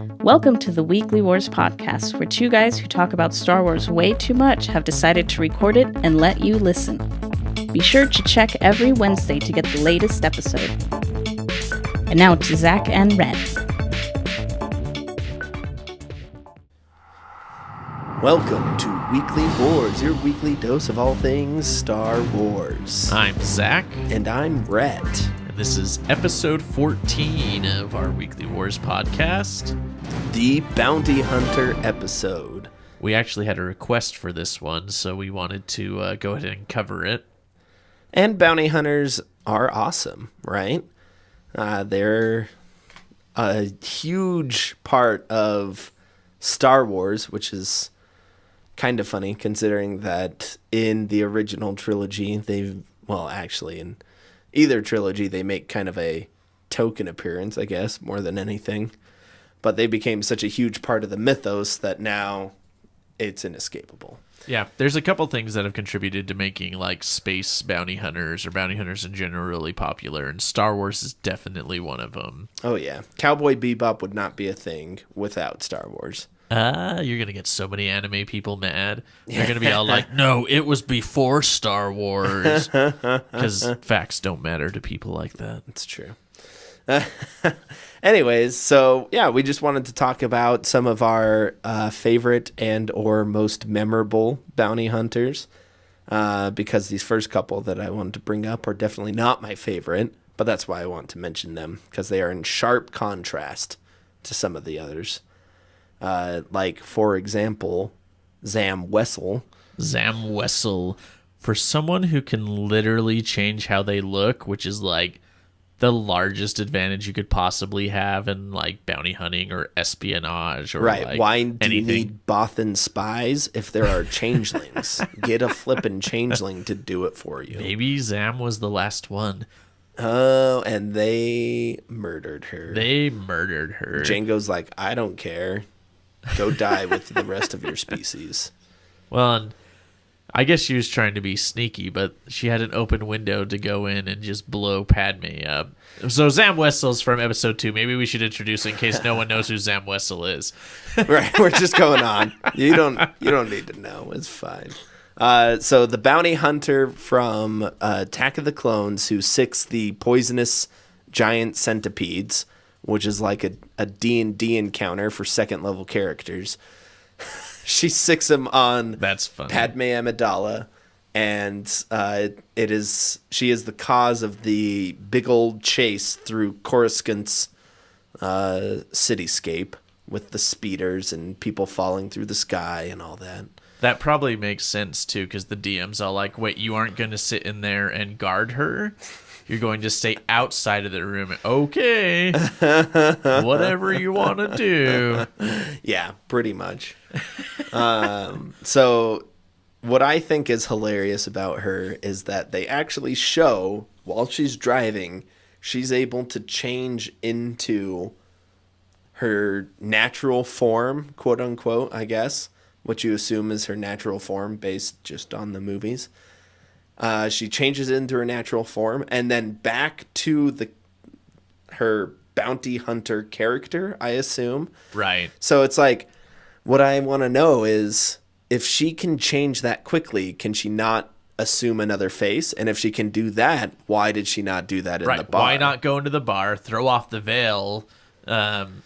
Welcome to the Weekly Wars podcast, where two guys who talk about Star Wars way too much have decided to record it and let you listen. Be sure to check every Wednesday to get the latest episode. And now to Zach and Rhett. Welcome to Weekly Wars, your weekly dose of all things Star Wars. I'm Zach. And I'm Rhett. And this is episode 14 of our Weekly Wars podcast. The Bounty Hunter episode. We actually had a request for this one, so we wanted to go ahead and cover it. And bounty hunters are awesome, right? They're a huge part of Star Wars, which is kind of funny considering that in the original trilogy, in either trilogy, they make kind of a token appearance, I guess, more than anything. But they became such a huge part of the mythos that now it's inescapable. Yeah, there's a couple things that have contributed to making like space bounty hunters or bounty hunters in general really popular, and Star Wars is definitely one of them. Oh yeah, Cowboy Bebop would not be a thing without Star Wars. You're going to get so many anime people mad. They're going to be all like, no, it was before Star Wars. Because facts don't matter to people like that. It's true. Anyways, so yeah, we just wanted to talk about some of our favorite and or most memorable bounty hunters. Because these first couple that I wanted to bring up are definitely not my favorite. But that's why I want to mention them. Because they are in sharp contrast to some of the others. Like, for example, Zam Wesell. Zam Wesell, for someone who can literally change how they look, which is like the largest advantage you could possibly have in like bounty hunting or espionage or right. Like why do anything. You need Bothan spies if there are changelings? Get a flippin' changeling to do it for you. Maybe Zam was the last one. Oh, and they murdered her. Jango's like, I don't care. Go die with the rest of your species. Well, and I guess she was trying to be sneaky, but she had an open window to go in and just blow Padme up. So Zam Wesell's from episode 2. Maybe we should introduce in case no one knows who Zam Wesell is. Right, we're just going on. You don't need to know. It's fine. So the bounty hunter from Attack of the Clones who sicks the poisonous giant centipedes, which is like a D&D encounter for second level characters. She sicks him on That's funny. Padme Amidala, and she is the cause of the big old chase through Coruscant's cityscape with the speeders and people falling through the sky and all that. That probably makes sense, too, because the DM's all like, wait, you aren't going to sit in there and guard her? You're going to stay outside of the room. Okay. Whatever you want to do. Yeah, pretty much. So what I think is hilarious about her is that they actually show, while she's driving, she's able to change into her natural form, quote unquote, I guess, what you assume is her natural form based just on the movies. She changes into her natural form and then back to her bounty hunter character, I assume. Right. So it's like, what I want to know is, if she can change that quickly, can she not assume another face? And if she can do that, why did she not do that in the bar? Why not go into the bar, throw off the veil,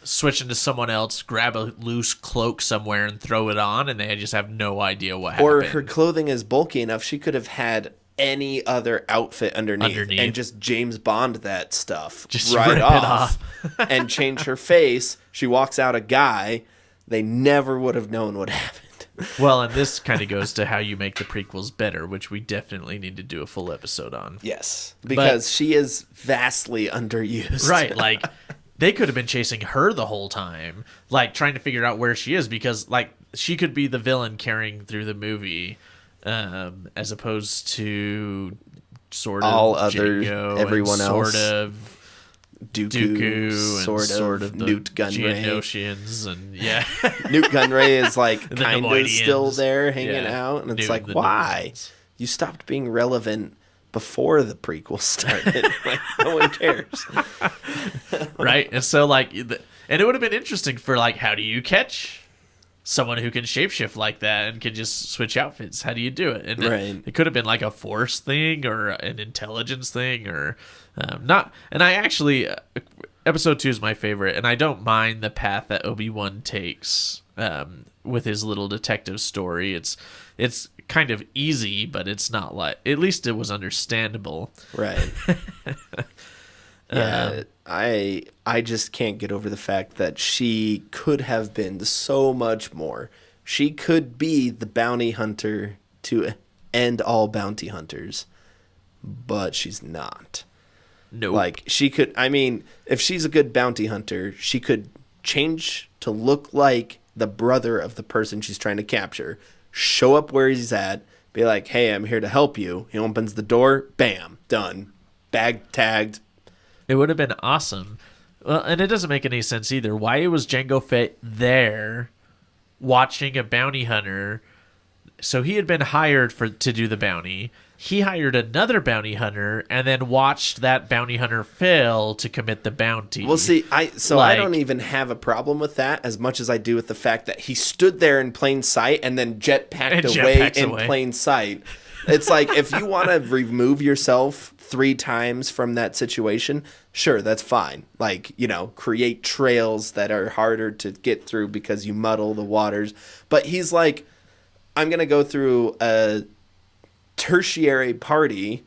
switch into someone else, grab a loose cloak somewhere and throw it on, and they just have no idea what happened. Or her clothing is bulky enough, she could have had any other outfit underneath and just James Bond that stuff just right rip off, it off. and change her face. She walks out a guy. They never would have known what happened. Well, and this kind of goes to how you make the prequels better, which we definitely need to do a full episode on. Yes, because she is vastly underused. Right, like they could have been chasing her the whole time, like trying to figure out where she is, because like she could be the villain carrying through the movie. As opposed to sort of all other Jango everyone else, sort of Dooku sort of the Newt Gunray, Geonosians, and yeah, Newt Gunray is like kind of Nemoidians. still there hanging out, and it's like, why? You stopped being relevant before the prequel started. Like, no one cares. Right? And so like And it would have been interesting for, like, how do you catch someone who can shapeshift like that and can just switch outfits? How do you do it? And it could have been like a force thing or an intelligence thing or not. And I actually, episode 2 is my favorite, and I don't mind the path that Obi-Wan takes with his little detective story. It's kind of easy, but it's not like, at least it was understandable. Right. Yeah, I just can't get over the fact that she could have been so much more. She could be the bounty hunter to end all bounty hunters, but she's not. No. Like, she could, I mean, if she's a good bounty hunter, she could change to look like the brother of the person she's trying to capture, show up where he's at, be like, hey, I'm here to help you. He opens the door, bam, done. Bag tagged. It would have been awesome. Well, and it doesn't make any sense either. Why was Jango Fett there watching a bounty hunter? So he had been hired to do the bounty. He hired another bounty hunter and then watched that bounty hunter fail to commit the bounty. Well, see, I don't even have a problem with that as much as I do with the fact that he stood there in plain sight and then jetpacked away in plain sight. It's like, if you want to remove yourself 3 times from that situation, sure, that's fine. Like, you know, create trails that are harder to get through because you muddle the waters. But he's like, I'm going to go through a tertiary party,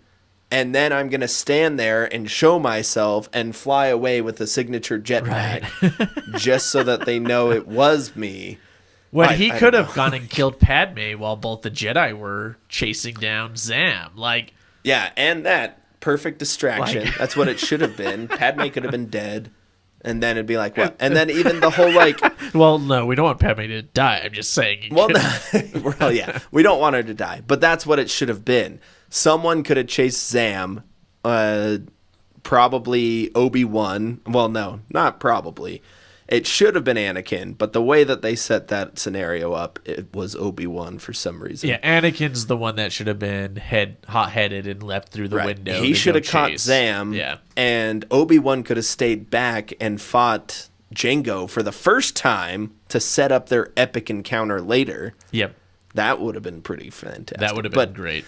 and then I'm going to stand there and show myself and fly away with a signature jetpack just so that they know it was me. When he could have gone and killed Padme while both the Jedi were chasing down Zam. Like, yeah, and that perfect distraction. Like, that's what it should have been. Padme could have been dead. And then it'd be like, what? And then even the whole, like... Well, no, we don't want Padme to die. I'm just saying. Well, yeah, we don't want her to die. But that's what it should have been. Someone could have chased Zam, probably Obi-Wan. Well, no, not probably. It should have been Anakin, but the way that they set that scenario up, it was Obi-Wan for some reason. Yeah, Anakin's the one that should have been hot-headed and leapt through the window. He should have caught Zam, and Obi-Wan could have stayed back and fought Jango for the first time to set up their epic encounter later. Yep. That would have been pretty fantastic. That would have been great.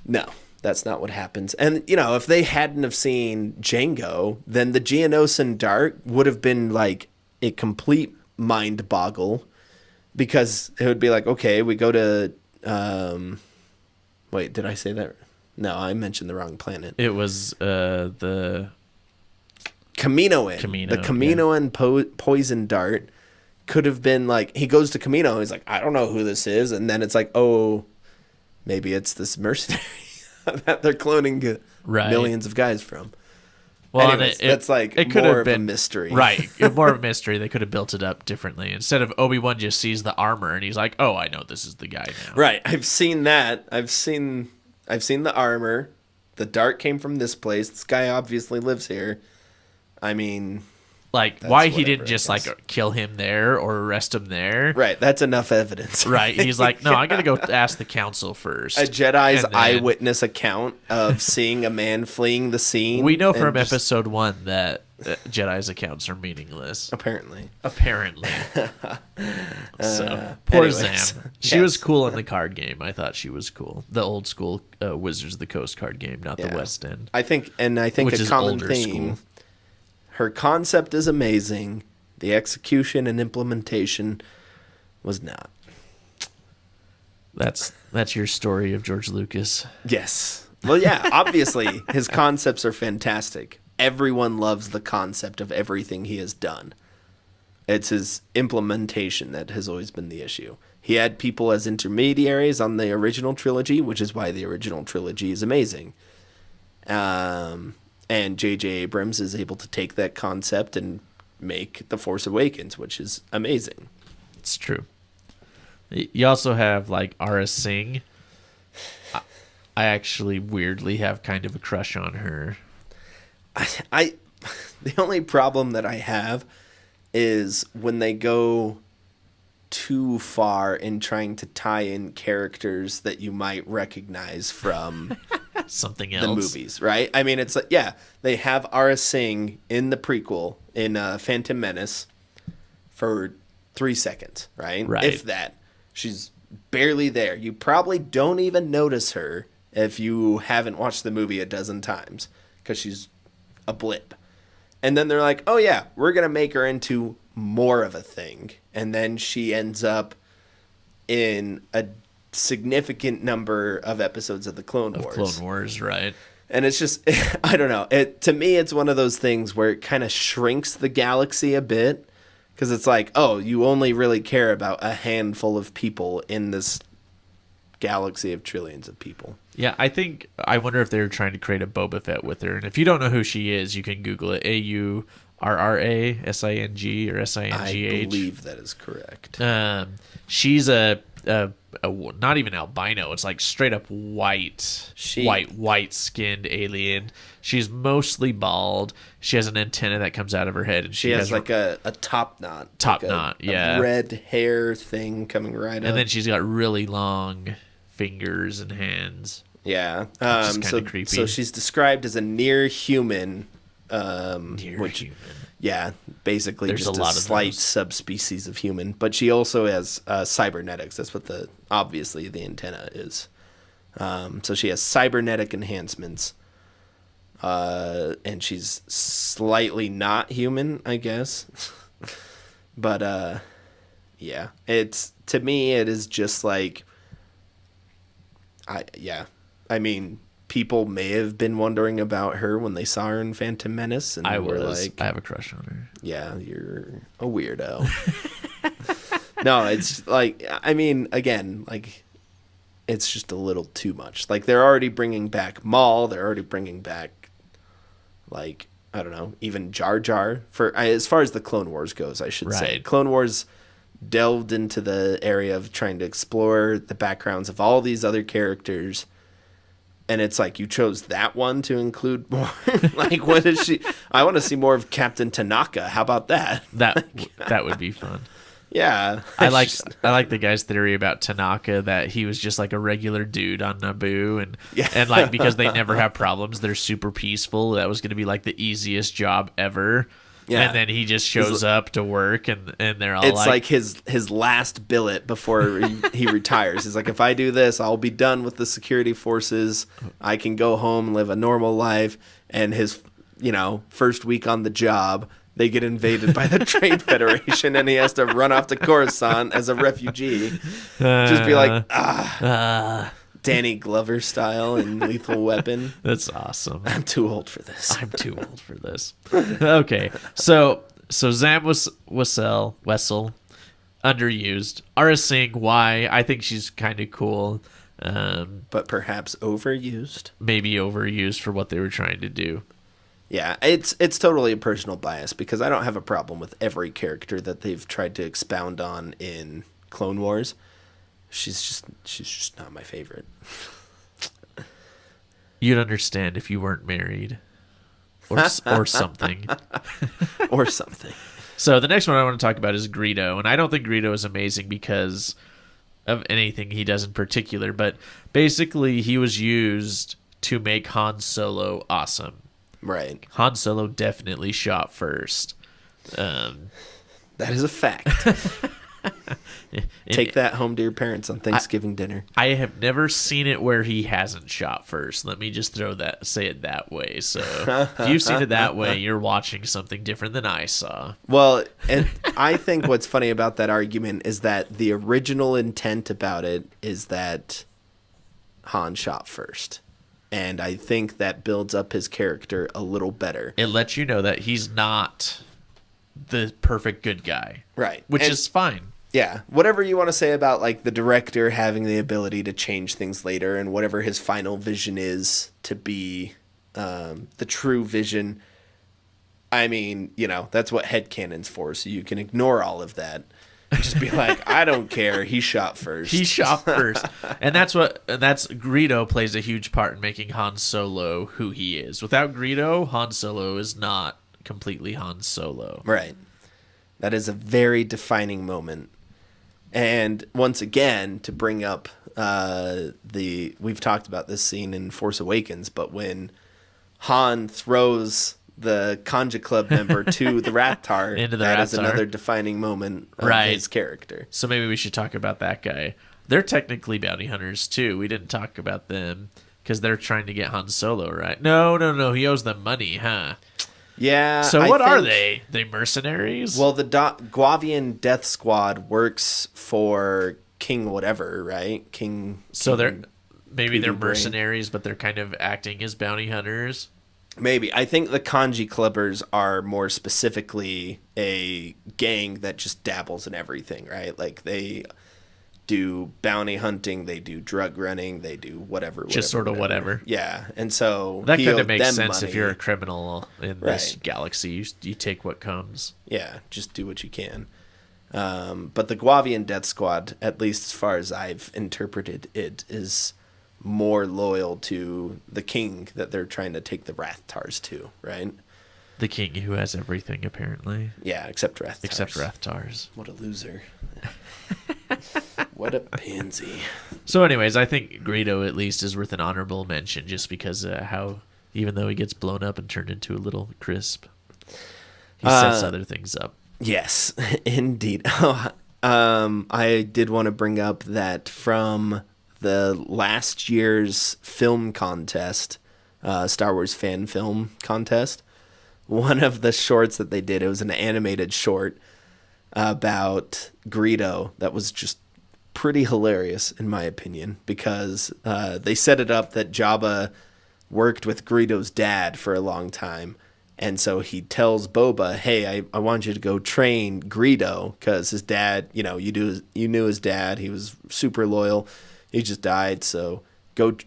No, that's not what happens. And, you know, if they hadn't have seen Jango, then the Geonosian Dart would have been like a complete mind boggle, because it would be like, okay, we go to wait, did I say that? No, I mentioned the wrong planet. It was the Kaminoan. The Kaminoan poison dart could have been like, he goes to Kamino, he's like, I don't know who this is, and then it's like, oh, maybe it's this mercenary that they're cloning millions of guys from. Well, anyways, that's like it could more have of been a mystery. Right. More of a mystery. They could have built it up differently. Instead of Obi-Wan just sees the armor and he's like, oh, I know this is the guy now. Right. I've seen that. I've seen the armor. The dart came from this place. This guy obviously lives here. I mean, like, why he didn't just like kill him there or arrest him there. Right. That's enough evidence. Right. He's like, no, I got to go ask the council first. A Jedi's eyewitness account of seeing a man fleeing the scene. We know from episode 1 that Jedi's accounts are meaningless. Apparently. So, poor Zam. She was cool in the card game. I thought she was cool. The old school Wizards of the Coast card game, not the West End. I think a common theme. School. Her concept is amazing. The execution and implementation was not. That's your story of George Lucas. Yes. Well, yeah, obviously his concepts are fantastic. Everyone loves the concept of everything he has done. It's his implementation that has always been the issue. He had people as intermediaries on the original trilogy, which is why the original trilogy is amazing. And J.J. Abrams is able to take that concept and make The Force Awakens, which is amazing. It's true. You also have, like, Ara Singh. I actually weirdly have kind of a crush on her. The only problem that I have is when they go too far in trying to tie in characters that you might recognize from something else. The movies, right? I mean, it's like, yeah, they have Ara Singh in the prequel, in Phantom Menace for 3 seconds, right? Right. If that. She's barely there. You probably don't even notice her if you haven't watched the movie a dozen times because she's a blip. And then they're like, oh yeah, we're going to make her into more of a thing. And then she ends up in a significant number of episodes of the Clone Wars. Clone Wars, right. And it's just, I don't know. To me, it's one of those things where it kind of shrinks the galaxy a bit. Because it's like, oh, you only really care about a handful of people in this galaxy of trillions of people. Yeah, I wonder if they were trying to create a Boba Fett with her. And if you don't know who she is, you can Google it. Aurrasing or Singh. I believe that is correct. She's a not even albino. It's like straight up white skinned alien. She's mostly bald. She has an antenna that comes out of her head, and she has like a top knot. Yeah. A red hair thing coming right up. And then she's got really long fingers and hands. Yeah. Which is kind of creepy. So she's described as a near human. Human. Yeah, basically There's just a lot of slight those. subspecies of human. But she also has cybernetics. That's what obviously the antenna is. So she has cybernetic enhancements. And she's slightly not human, I guess. But yeah, to me it is just like I mean, people may have been wondering about her when they saw her in Phantom Menace, and I like, have a crush on her. Yeah, you're a weirdo. No, it's like, I mean, again, like, it's just a little too much. Like, they're already bringing back Maul. They're already bringing back, like, I don't know, even Jar Jar. As far as the Clone Wars goes, I should say. Clone Wars delved into the area of trying to explore the backgrounds of all these other characters. And it's like, you chose that one to include more. Like, what is she? I want to see more of Captain Tanaka. How about that? That would be fun. Yeah. I like the guy's theory about Tanaka, that he was just like a regular dude on Naboo, and like, because they never have problems, they're super peaceful. That was going to be like the easiest job ever. Yeah. And then he just shows up to work, and they're all it's like his last billet before he retires. He's like, if I do this, I'll be done with the security forces. I can go home and live a normal life. And his, first week on the job, they get invaded by the Trade Federation, and he has to run off to Coruscant as a refugee. Just be like, Danny Glover style in Lethal Weapon. That's awesome. I'm too old for this. I'm too old for this. Okay, so Zam Wessel, underused. Aurra Singh, why? I think she's kind of cool. But perhaps overused. Maybe overused for what they were trying to do. Yeah, it's totally a personal bias, because I don't have a problem with every character that they've tried to expound on in Clone Wars. She's just not my favorite. You'd understand if you weren't married, or something, or something. So the next one I want to talk about is Greedo, and I don't think Greedo is amazing because of anything he does in particular, but basically he was used to make Han Solo awesome. Right. Han Solo definitely shot first. That is a fact. Take that home to your parents on Thanksgiving dinner. I have never seen it where he hasn't shot first. Let me just say it that way. So if you've seen it that way, you're watching something different than I saw. Well, and I think what's funny about that argument is that the original intent about it is that Han shot first. And I think that builds up his character a little better. It lets you know that he's not the perfect good guy. Right. Which is fine. Yeah. Whatever you want to say about like the director having the ability to change things later, and whatever his final vision is to be the true vision. I mean, that's what headcanon's for. So you can ignore all of that. Just be like, I don't care. He shot first. He shot first. And that's Greedo plays a huge part in making Han Solo who he is. Without Greedo, Han Solo is not completely Han Solo. Right. That is a very defining moment. And once again, to bring up we've talked about this scene in Force Awakens, but when Han throws the Conja Club member to the Rathtar. Into the That Rathtar. is another defining moment of Right. his character. So maybe we should talk about that guy. They're technically bounty hunters too. We didn't talk about them because they're trying to get Han Solo, right? No. He owes them money, huh? Yeah. So I what are think- they? They mercenaries? Well, the Guavian Death Squad works for King whatever, right? King. so they're King- maybe they're Peter Brain. mercenaries, but they're kind of acting as bounty hunters. Maybe. I think the Kanji Clubbers are more specifically a gang that just dabbles in everything, right? Like they do bounty hunting, they do drug running, they do whatever. Just sort of whatever. Yeah. And so That he kind of owed makes them sense if money. you're a criminal in this Right. galaxy. You take what comes. Yeah, just do what you can. But the Guavian Death Squad, at least as far as I've interpreted it, is more loyal to the king that they're trying to take the Rathtars to, right? The king who has everything, apparently. Yeah, except Rathtars. Except Rathtars. What a loser. What a pansy. So anyways, I think Greedo at least is worth an honorable mention just because how, even though he gets blown up and turned into a little crisp, he sets other things up. Yes, indeed. I did want to bring up that from the last year's film contest, Star Wars fan film contest, one of the shorts that they did, it was an animated short about Greedo that was just pretty hilarious in my opinion, because they set it up that Jabba worked with Greedo's dad for a long time. And so he tells Boba, hey, I want you to go train Greedo because his dad, you knew his dad. He was super loyal. He just died. So go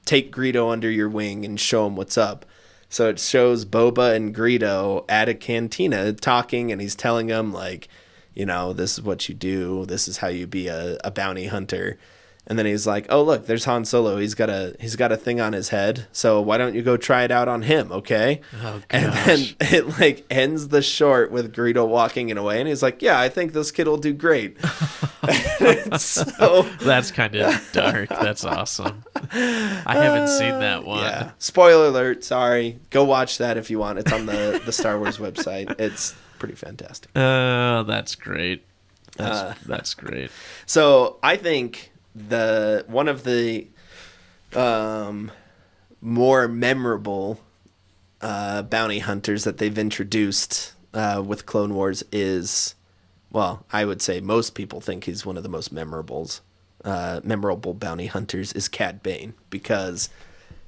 take Greedo under your wing and show him what's up. So it shows Boba and Greedo at a cantina talking, and he's telling them, like, this is what you do. This is how you be a bounty hunter. And then he's like, oh, look, there's Han Solo. He's got a thing on his head. So why don't you go try it out on him, okay? Oh, and then it ends the short with Greedo walking away. And he's like, yeah, I think this kid will do great. So That's kind of dark. That's awesome. I haven't seen that one. yeah. Spoiler alert. Sorry. Go watch that if you want. It's on the Star Wars website. It's pretty fantastic. Oh, that's great. That's great. So I think one of the more memorable bounty hunters that they've introduced with Clone Wars is, well, I would say most people think he's one of the most memorable bounty hunters is Cad Bane, because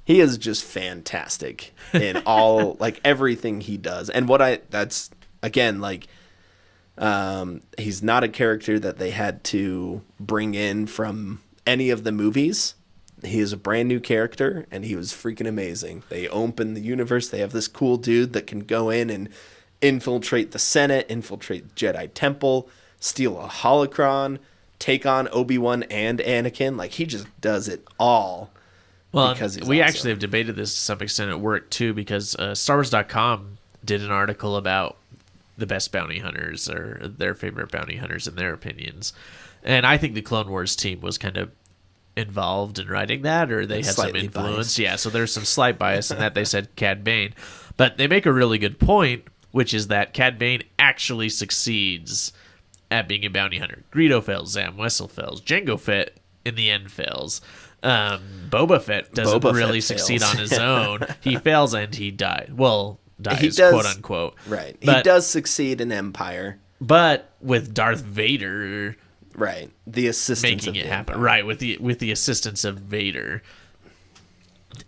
he is just fantastic in all, like, everything he does. And that's again, like, he's not a character that they had to bring in from any of the movies. He is a brand new character, and he was freaking amazing. They open the universe. They have this cool dude that can go in and infiltrate the Senate, infiltrate the Jedi Temple, steal a holocron, take on Obi-Wan and Anakin. Like, he just does it all. Well, because he's we awesome. actually have debated this to some extent at work, too, because StarWars.com did an article about the best bounty hunters or their favorite bounty hunters in their opinions. And I think the Clone Wars team was kind of involved in writing that, or they had some Slightly influence. biased. Yeah, so there's some slight bias in that they said Cad Bane. But they make a really good point, which is that Cad Bane actually succeeds at being a bounty hunter. Greedo fails, Zam Wessel fails, Jango Fett in the end fails. Boba Fett doesn't Boba really Fett succeed fails. on his own. He fails and he dies. Well, dies, He does- quote unquote. Right. He But- does succeed in Empire. But with Darth Vader Right. The assistance making of it the happen, Empire. right, with the assistance of Vader.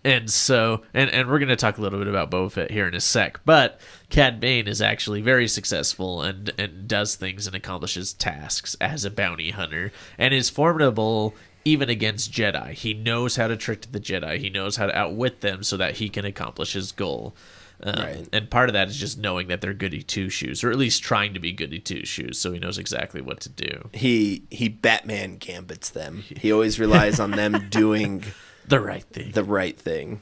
And so, and we're going to talk a little bit about Boba Fett here in a sec, but Cad Bane is actually very successful and does things and accomplishes tasks as a bounty hunter and is formidable even against Jedi. He knows how to trick the Jedi. He knows how to outwit them so that he can accomplish his goal. Right. And part of that is just knowing that they're goody two-shoes, or at least trying to be goody two-shoes, so he knows exactly what to do. He Batman gambits them. He always relies on them doing The right thing. the right thing.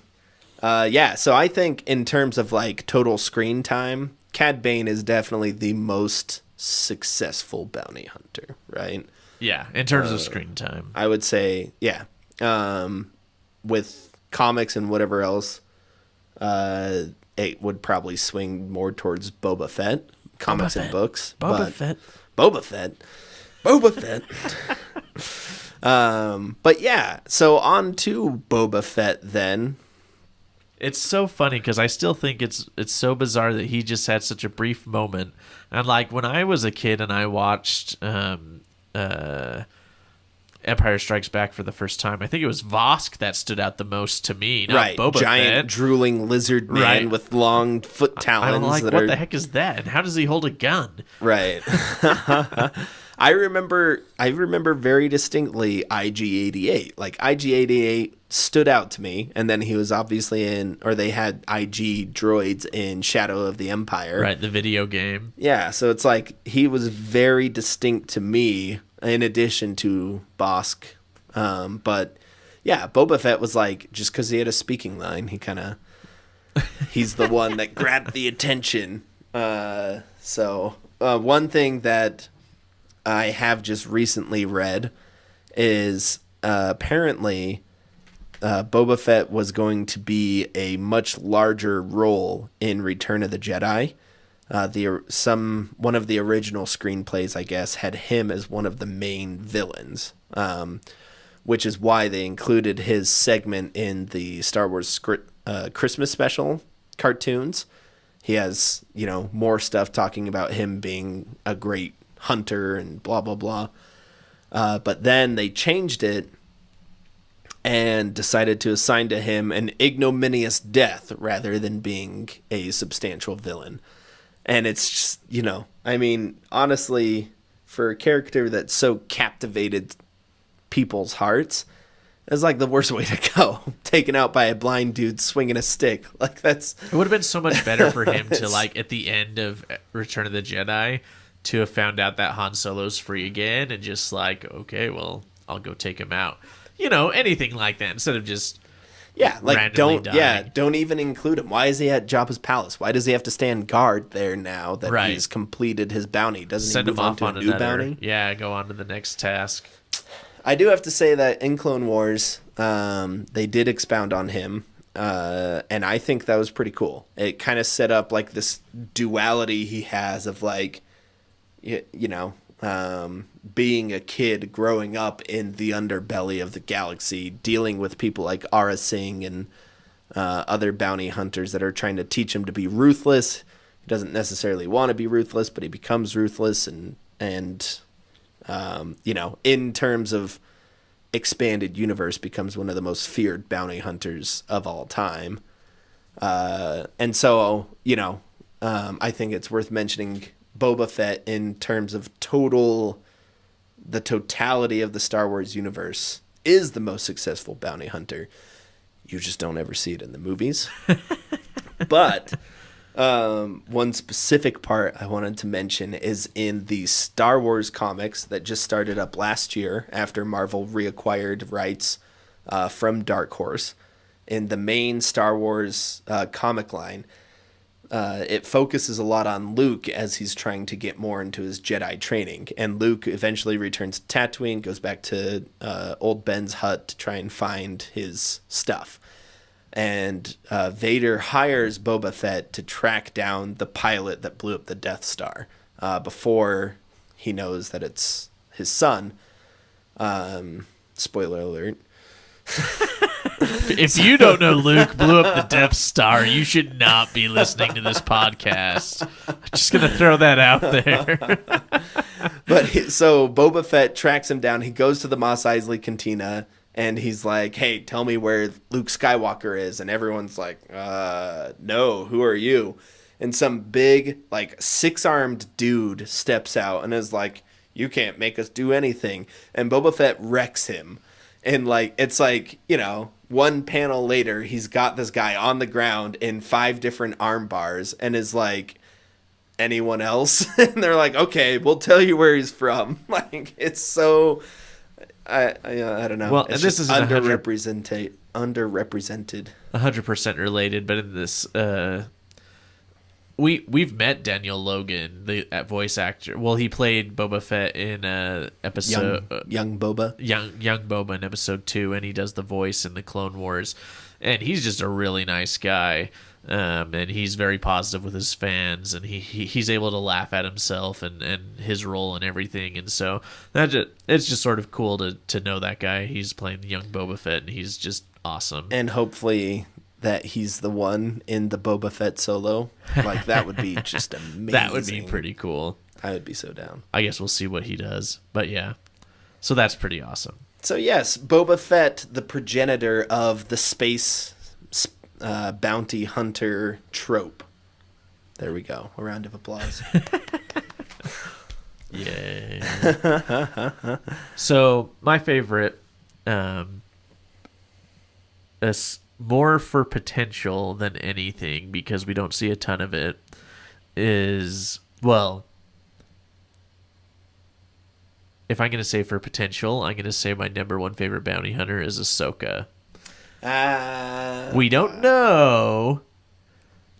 Yeah, so I think in terms of, like, total screen time, Cad Bane is definitely the most successful bounty hunter, right? Yeah, in terms of screen time. I would say, yeah. With comics and whatever else, it would probably swing more towards Boba Fett, comics and books. Boba Fett. But yeah, so on to Boba Fett then. It's so funny because I still think it's so bizarre that he just had such a brief moment. And like when I was a kid and I watched Empire Strikes Back for the first time, I think it was Vosk that stood out the most to me. Not Right, Boba giant Fett. Drooling lizard man with long foot talons. I'm like, what the heck is that? And how does he hold a gun? Right. I remember very distinctly IG-88. Like IG-88 stood out to me, and then he was obviously they had IG droids in Shadow of the Empire. Right, the video game. Yeah, so it's like he was very distinct to me in addition to Bosk. But yeah, Boba Fett was like, just because he had a speaking line, he's the one that grabbed the attention. So one thing that I have just recently read is apparently Boba Fett was going to be a much larger role in Return of the Jedi. One of the original screenplays, I guess, had him as one of the main villains, which is why they included his segment in the Star Wars Christmas special cartoons. He has, more stuff talking about him being a great hunter and blah, blah, blah. But then they changed it and decided to assign to him an ignominious death rather than being a substantial villain. And it's just, honestly, for a character that so captivated people's hearts, it's like the worst way to go. Taken out by a blind dude swinging a stick. Like that's... It would have been so much better for him to, like, at the end of Return of the Jedi, to have found out that Han Solo's free again and just like, okay, well, I'll go take him out. Anything like that instead of just... Yeah, like don't dying. even include him. Why is he at Jabba's palace? Why does he have to stand guard there now that he's completed his bounty? Doesn't Send he move him on off to on a new bounty? Yeah, go on to the next task. I do have to say that in Clone Wars, they did expound on him, and I think that was pretty cool. It kind of set up like this duality he has of like, being a kid growing up in the underbelly of the galaxy, dealing with people like Aura Singh and other bounty hunters that are trying to teach him to be ruthless. He doesn't necessarily want to be ruthless, but he becomes ruthless and in terms of expanded universe, becomes one of the most feared bounty hunters of all time. And so, I think it's worth mentioning Boba Fett in terms of the totality of the Star Wars universe is the most successful bounty hunter. You just don't ever see it in the movies. But one specific part I wanted to mention is in the Star Wars comics that just started up last year after Marvel reacquired rights from Dark Horse. In the main Star Wars comic line, it focuses a lot on Luke as he's trying to get more into his Jedi training. And Luke eventually returns to Tatooine, goes back to old Ben's hut to try and find his stuff. And Vader hires Boba Fett to track down the pilot that blew up the Death Star before he knows that it's his son. Spoiler alert. If you don't know Luke blew up the Death Star, you should not be listening to this podcast. I'm just going to throw that out there. So Boba Fett tracks him down. He goes to the Mos Eisley Cantina, and he's like, hey, tell me where Luke Skywalker is. And everyone's like, no, who are you? And some big, like, 6-armed dude steps out and is like, you can't make us do anything. And Boba Fett wrecks him. And, like, it's like, one panel later, he's got this guy on the ground in 5 different arm bars and is like, anyone else? And they're like, okay, we'll tell you where he's from. Like, it's so, I don't know. Well, it's and this is underrepresented. 100% related, but in this, we've met Daniel Logan, the voice actor. Well, he played Boba Fett in episode young Boba, young Boba in episode 2, and he does the voice in the Clone Wars, and he's just a really nice guy. And he's very positive with his fans, and he's able to laugh at himself and his role and everything. And so it's just sort of cool to know that guy. He's playing the young Boba Fett, and he's just awesome. And hopefully that he's the one in the Boba Fett solo. Like, that would be just amazing. That would be pretty cool. I would be so down. I guess we'll see what he does. But yeah, so that's pretty awesome. So yes, Boba Fett, the progenitor of the space bounty hunter trope. There we go. A round of applause. Yay. So my favorite, is more for potential than anything, because we don't see a ton of it, is, well, if I'm going to say for potential, I'm going to say my number one favorite bounty hunter is Ahsoka. We don't know,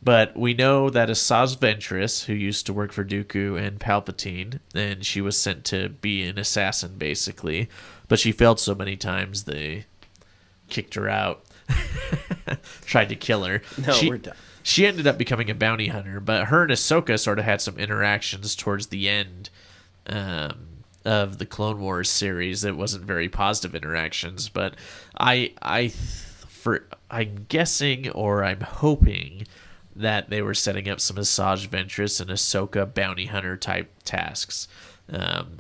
but we know that Asajj Ventress, who used to work for Dooku and Palpatine, and she was sent to be an assassin, basically, but she failed so many times they kicked her out, tried to kill her. No, we're done. She ended up becoming a bounty hunter, but her and Ahsoka sort of had some interactions towards the end of the Clone Wars series. It wasn't very positive interactions, but I'm guessing, or I'm hoping, that they were setting up some Asajj Ventress and Ahsoka bounty hunter type tasks.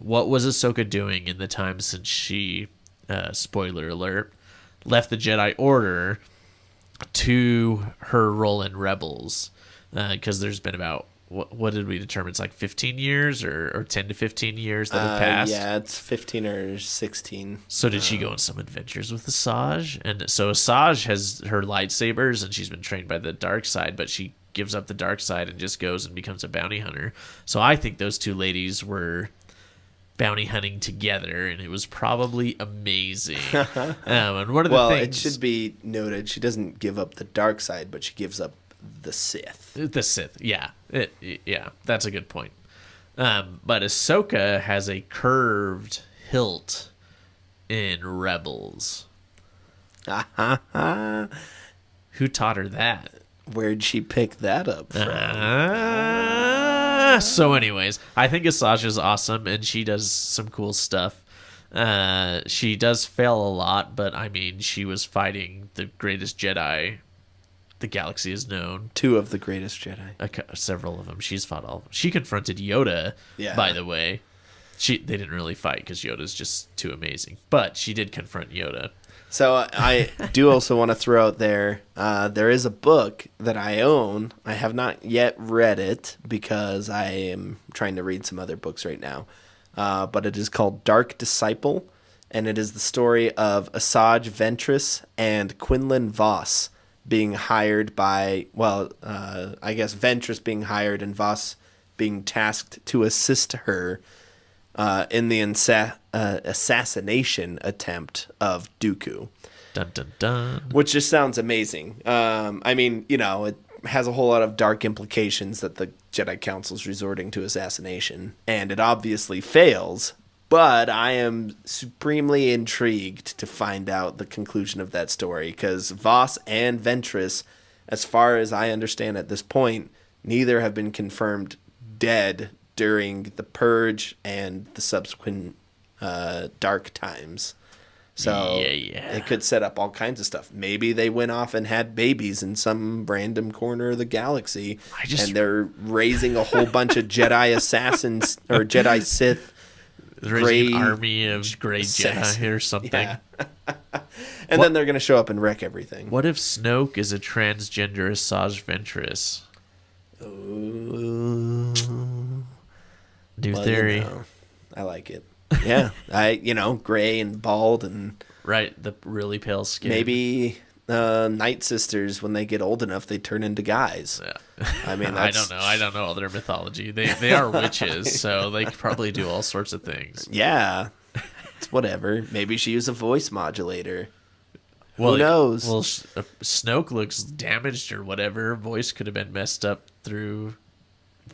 What was Ahsoka doing in the time since she, spoiler alert, left the Jedi Order to her role in Rebels? Because there's been about, what did we determine? It's like 15 years or 10 to 15 years that have passed? Yeah, it's 15 or 16. So did she go on some adventures with Asajj? And so Asajj has her lightsabers, and she's been trained by the dark side, but she gives up the dark side and just goes and becomes a bounty hunter. So I think those two ladies were bounty hunting together, and it was probably amazing. And one of the things... it should be noted, she doesn't give up the dark side, but she gives up the Sith. The Sith, yeah. Yeah, that's a good point. But Ahsoka has a curved hilt in Rebels. Who taught her that? Where'd she pick that up from? So anyways, I think Asajj is awesome, and she does some cool stuff. She does fail a lot, but I mean, she was fighting the greatest Jedi the galaxy has known. 2 of the greatest Jedi. Several of them. She's fought all. She confronted Yoda, by the way. They didn't really fight because Yoda's just too amazing. But she did confront Yoda. So I do also want to throw out there is a book that I own. I have not yet read it because I am trying to read some other books right now. But it is called Dark Disciple, and it is the story of Asajj Ventress and Quinlan Vos being hired by, I guess Ventress being hired and Vos being tasked to assist her in the assassination attempt of Dooku. Dun, dun, dun. Which just sounds amazing. I mean, it has a whole lot of dark implications that the Jedi Council's resorting to assassination, and it obviously fails, but I am supremely intrigued to find out the conclusion of that story, because Vos and Ventress, as far as I understand at this point, neither have been confirmed dead during the Purge and the subsequent dark times. So it could set up all kinds of stuff. Maybe they went off and had babies in some random corner of the galaxy, and they're raising a whole bunch of Jedi assassins or Jedi Sith. Raising an army of gray Jedi or something. Yeah. And then they're going to show up and wreck everything. What if Snoke is a transgender Asajj Ventress? New theory. I like it. Yeah. Gray and bald and... Right, the really pale skin. Maybe Night Sisters, when they get old enough, they turn into guys. Yeah. I mean, I don't know all their mythology. They are witches, so they could probably do all sorts of things. Yeah. It's whatever. Maybe she used a voice modulator. Who knows? Well, Snoke looks damaged or whatever. Her voice could have been messed up through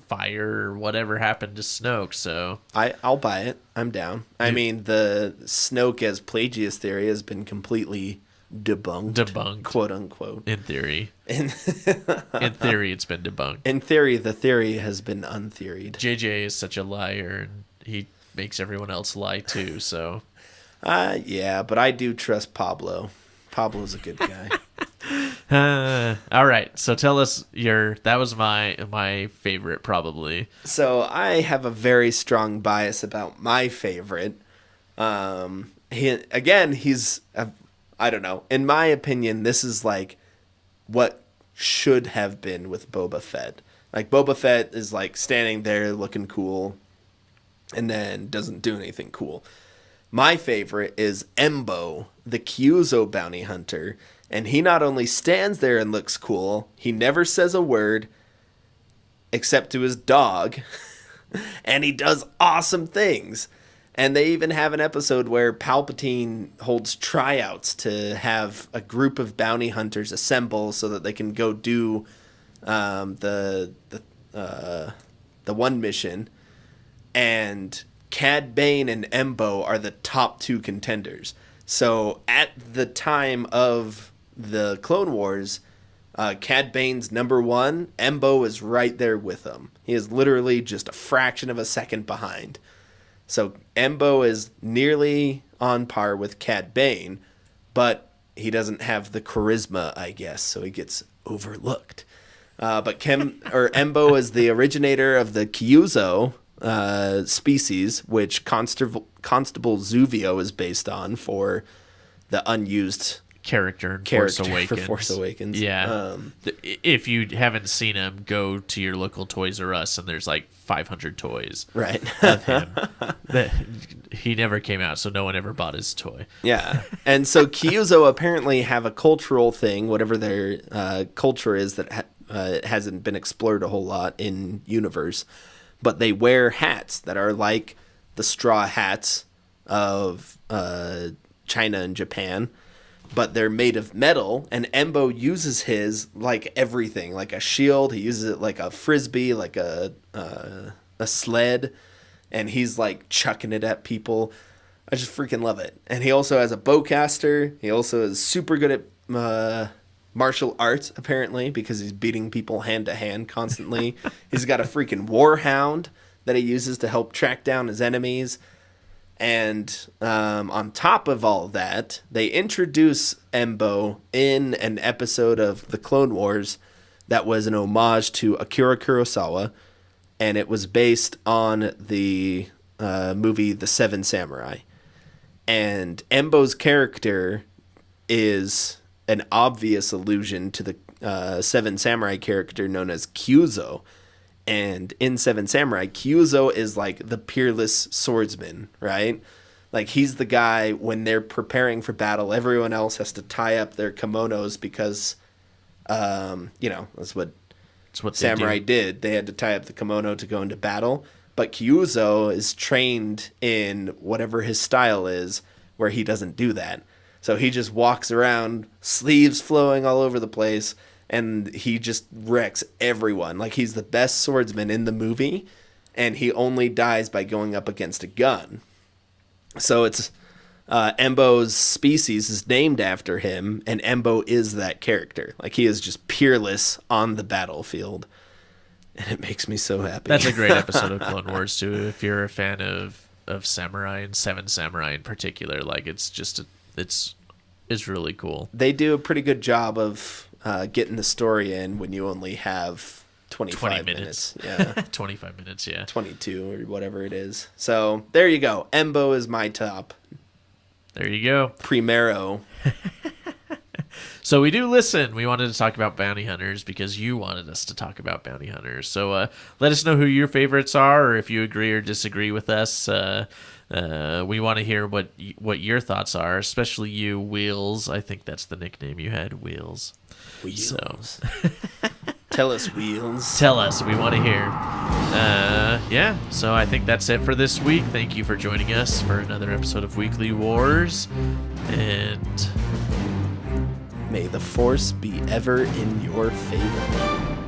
fire or whatever happened to Snoke, so... I'll buy it. I'm down. I mean, the Snoke as Plagius theory has been completely debunked, quote unquote. In theory. In theory, it's been debunked. In theory, the theory has been untheoried. JJ is such a liar, and he makes everyone else lie too, so. Yeah, but I do trust Pablo. Pablo's a good guy. All right, so tell us that was my favorite, probably. So I have a very strong bias about my favorite. He's I don't know. In my opinion, this is like what should have been with Boba Fett. Like, Boba Fett is like standing there looking cool and then doesn't do anything cool. My favorite is Embo, the Kyuzo bounty hunter. And he not only stands there and looks cool, he never says a word except to his dog. And he does awesome things. And they even have an episode where Palpatine holds tryouts to have a group of bounty hunters assemble so that they can go do the one mission. And Cad Bane and Embo are the top two contenders. So at the time of the Clone Wars, Cad Bane's number one. Embo is right there with him. He is literally just a fraction of a second behind. So Embo is nearly on par with Cad Bane, but he doesn't have the charisma, I guess, so he gets overlooked. But Embo is the originator of the Kyuzo species, which Constable Zuvio is based on for the unused character for Force Awakens. Yeah. If you haven't seen him, go to your local Toys R Us, and there's like 500 toys right of him. He never came out, so no one ever bought his toy. Yeah. And so Kyuzo apparently have a cultural thing, whatever their culture is that hasn't been explored a whole lot in universe. But they wear hats that are like the straw hats of China and Japan. But they're made of metal, and Embo uses his like everything, like a shield. He uses it like a frisbee, like a sled, and he's like chucking it at people. I just freaking love it. And he also has a bowcaster. He also is super good at martial arts, apparently, because he's beating people hand to hand constantly. He's got a freaking warhound that he uses to help track down his enemies. And on top of all that, they introduce Embo in an episode of The Clone Wars that was an homage to Akira Kurosawa, and it was based on the movie The Seven Samurai. And Embo's character is an obvious allusion to the Seven Samurai character known as Kyuzo. And in Seven Samurai, Kyuzo is like the peerless swordsman, right? Like, he's the guy when they're preparing for battle, everyone else has to tie up their kimonos because, that's what samurai did. They had to tie up the kimono to go into battle. But Kyuzo is trained in whatever his style is, where he doesn't do that. So he just walks around, sleeves flowing all over the place, and he just wrecks everyone. Like, he's the best swordsman in the movie, and he only dies by going up against a gun. So it's Embo's species is named after him, and Embo is that character. Like, he is just peerless on the battlefield, and it makes me so happy. That's a great episode of Clone Wars, too, if you're a fan of Samurai and Seven Samurai in particular. Like, it's really cool. They do a pretty good job of getting the story in when you only have 20 minutes. Yeah. 25 minutes, yeah. 22 or whatever it is. So there you go. Embo is my top. There you go. Primero. So we do listen. We wanted to talk about bounty hunters because you wanted us to talk about bounty hunters. So let us know who your favorites are, or if you agree or disagree with us. We want to hear what your thoughts are, especially you, Wheels. I think that's the nickname you had, Wheels. Wheels. So. Tell us, Wheels. Tell us. We want to hear. Yeah, so I think that's it for this week. Thank you for joining us for another episode of Weekly Wars. And may the Force be ever in your favor.